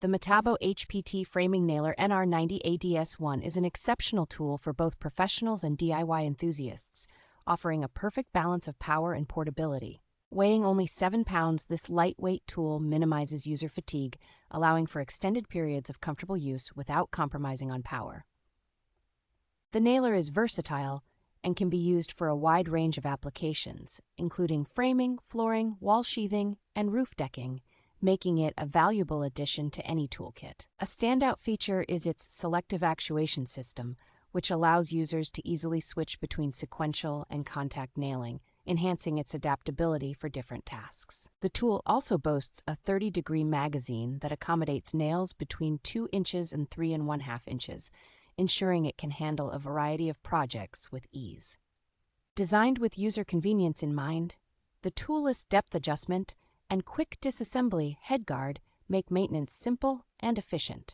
The Metabo HPT framing nailer NR90ADS1 is an exceptional tool for both professionals and DIY enthusiasts, offering a perfect balance of power and portability. Weighing only 7 pounds, this lightweight tool minimizes user fatigue, allowing for extended periods of comfortable use without compromising on power. The nailer is versatile and can be used for a wide range of applications, including framing, flooring, wall sheathing, and roof decking, making it a valuable addition to any toolkit. A standout feature is its selective actuation system, which allows users to easily switch between sequential and contact nailing, enhancing its adaptability for different tasks. The tool also boasts a 30-degree magazine that accommodates nails between 2 inches and 3½ inches, ensuring it can handle a variety of projects with ease. Designed with user convenience in mind, the toolless depth adjustment and quick disassembly head guard make maintenance simple and efficient.